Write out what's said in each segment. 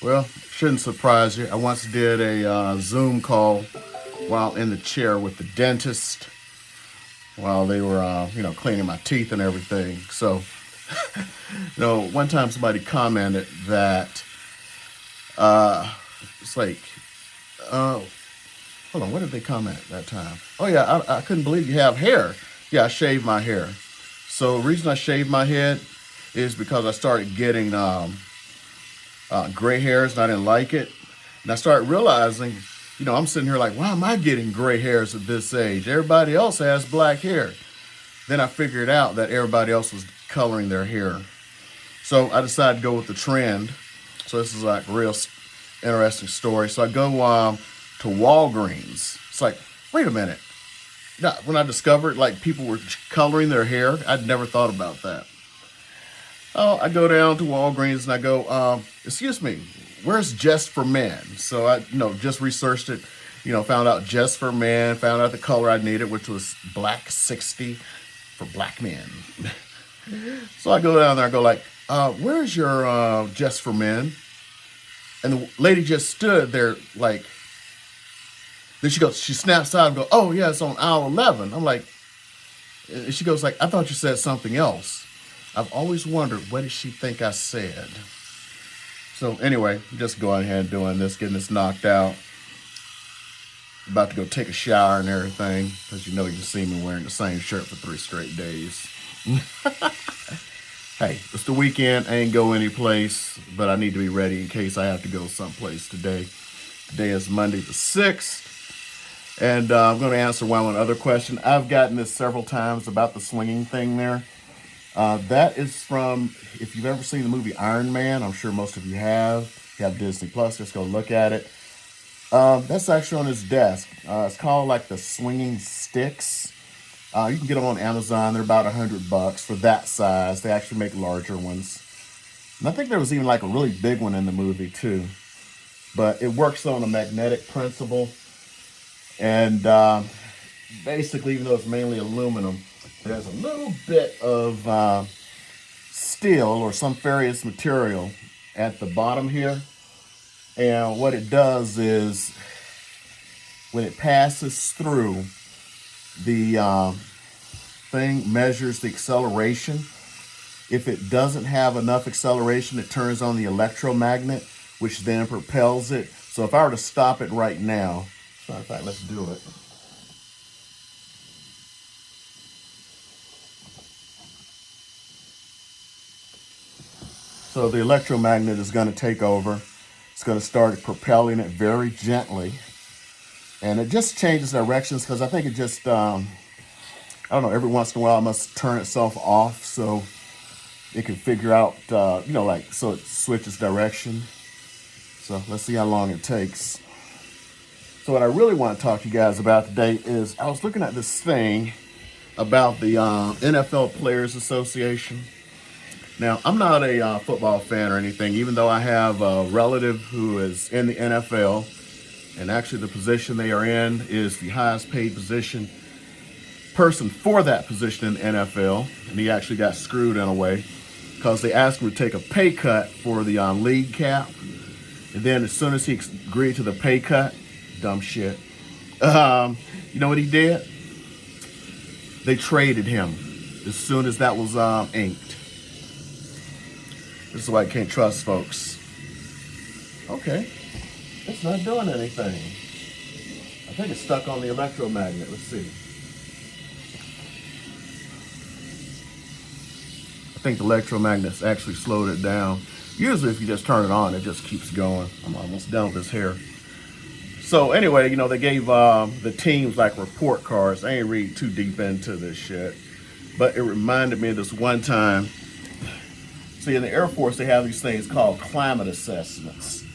Well, shouldn't surprise you. I once did a Zoom call while in the chair with the dentist while they were, cleaning my teeth and everything. So, one time somebody commented that it's like, uh, hold on, what did they comment that time? Oh yeah, I couldn't believe you have hair. Yeah, I shaved my hair. So the reason I shaved my head is because I started getting gray hairs and I didn't like it. And I started realizing, I'm sitting here like, why am I getting gray hairs at this age? Everybody else has black hair. Then I figured out that everybody else was coloring their hair. So I decided to go with the trend. So this is like a real interesting story. So I go to Walgreens. It's like, wait a minute. Now, when I discovered like people were coloring their hair, I'd never thought about that. Oh, I go down to Walgreens and I go, excuse me, where's Just for Men? So I, just researched it, found out Just for Men, found out the color I needed, which was black 60 for black men. So I go down there, I go like, where's your Just for Men? And the lady just stood there like, then she snaps out and goes, oh yeah, it's on aisle 11. I'm like, and she goes like, I thought you said something else. I've always wondered, what did she think I said? So anyway, just going ahead and doing this, getting this knocked out. About to go take a shower and everything, because you see me wearing the same shirt for 3 straight days. Hey, it's the weekend, I ain't go any place, but I need to be ready in case I have to go someplace today. Today is Monday the 6th. And I'm going to answer one other question. I've gotten this several times about the swinging thing there. That is from, if you've ever seen the movie Iron Man, I'm sure most of you have. If you have Disney Plus, just go look at it. That's actually on his desk. It's called like the swinging sticks. You can get them on Amazon. They're about $100 for that size. They actually make larger ones. And I think there was even like a really big one in the movie too. But it works on a magnetic principle. And basically, even though it's mainly aluminum, there's a little bit of steel or some ferrous material at the bottom here. And what it does is when it passes through, the thing measures the acceleration. If it doesn't have enough acceleration, it turns on the electromagnet, which then propels it. So if I were to stop it right now, as a matter of fact, let's do it. So the electromagnet is going to take over. It's going to start propelling it very gently. And it just changes directions because I think it just, I don't know, every once in a while it must turn itself off so it can figure out, so it switches direction. So let's see how long it takes. So what I really want to talk to you guys about today is I was looking at this thing about the NFL Players Association. Now, I'm not a football fan or anything, even though I have a relative who is in the NFL. And actually, the position they are in is the highest paid person for that position in the NFL. And he actually got screwed in a way because they asked him to take a pay cut for the league cap. And then as soon as he agreed to the pay cut, dumb shit, you know what he did? They traded him as soon as that was inked. This is why I can't trust folks. Okay, it's not doing anything. I think it's stuck on the electromagnet. Let's see. I think the electromagnet's actually slowed it down. Usually if you just turn it on, it just keeps going. I'm almost done with this hair. So anyway, they gave the teams like report cards. I ain't read too deep into this shit. But it reminded me of this one time. See, in the Air Force, they have these things called climate assessments.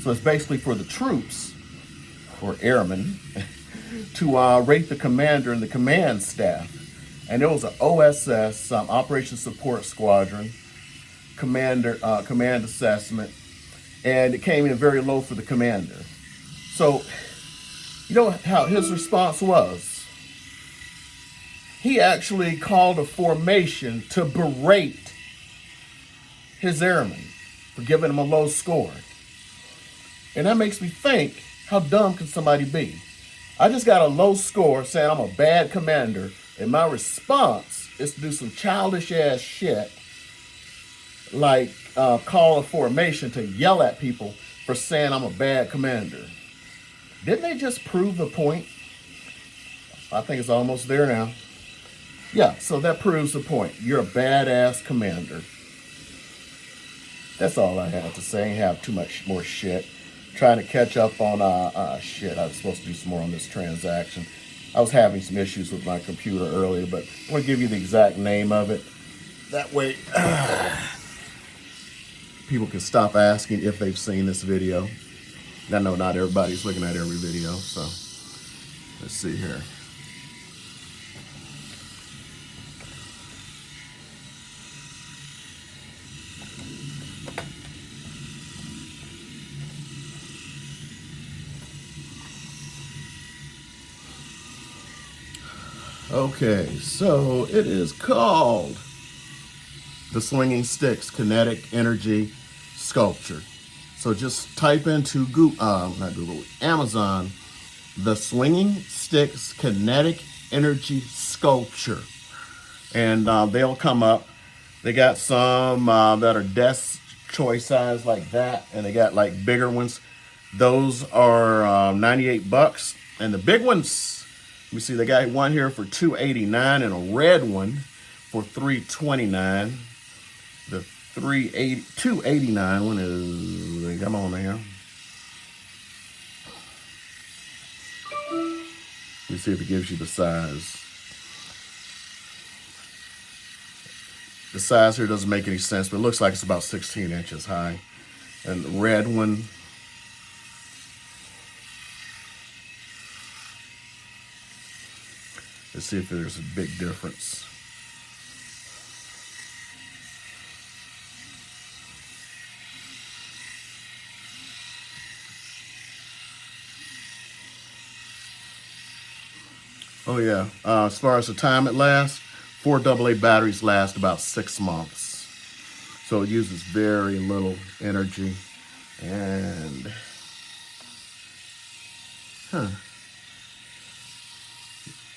So it's basically for the troops, or airmen, to rate the commander and the command staff. And there was an OSS, Operation Support Squadron, command assessment, and it came in very low for the commander. So, you know how his response was? He actually called a formation to berate his airmen for giving them a low score. And that makes me think, how dumb can somebody be? I just got a low score saying I'm a bad commander, and my response is to do some childish ass shit like call a formation to yell at people for saying I'm a bad commander. Didn't they just prove the point? I think it's almost there now. Yeah, so that proves the point. You're a badass commander. That's all I have to say. I ain't have too much more shit. Trying to catch up on shit. I was supposed to do some more on this transaction. I was having some issues with my computer earlier, but I'm going to give you the exact name of it. That way, people can stop asking if they've seen this video. I know not everybody's looking at every video, so let's see here. Okay, so it is called the Swinging Sticks Kinetic Energy Sculpture. So just type into Amazon, the Swinging Sticks Kinetic Energy Sculpture, and they'll come up. They got some that are desk choice size like that, and they got like bigger ones. Those are 98 bucks, and the big ones, let me see, they got one here for $289 and a red one for $329. The $289 one is, come on there. Let me see if it gives you the size. The size here doesn't make any sense, but it looks like it's about 16 inches high. And the red one, let's see if there's a big difference. Oh yeah, as far as the time it lasts, 4 AA batteries last about 6 months. So it uses very little energy. And,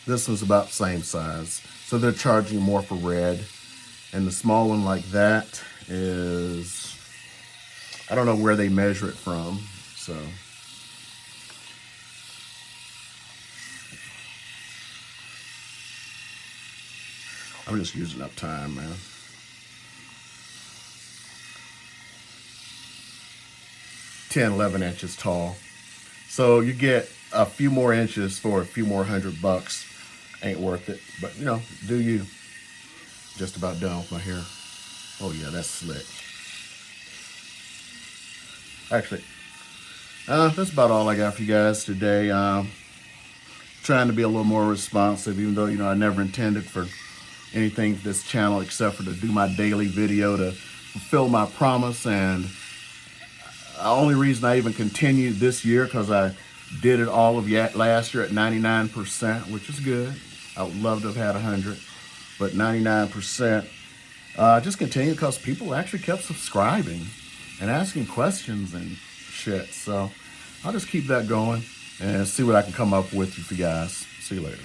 this one's about the same size. So they're charging more for red. And the small one like that is, I don't know where they measure it from, so. I'm just using up time, man. $10, 11 inches tall. So you get a few more inches for a few more $100. Ain't worth it, but you know, do you. Just about done with my hair. Oh yeah, that's slick. Actually, that's about all I got for you guys today. Trying to be a little more responsive, even though, you know, I never intended for anything for this channel except for to do my daily video to fulfill my promise. And the only reason I even continued this year because I did it all of last year at 99%, which is good. I would love to have had 100, but 99%. Just continue because people actually kept subscribing and asking questions and shit. So I'll just keep that going and see what I can come up with for you guys. See you later.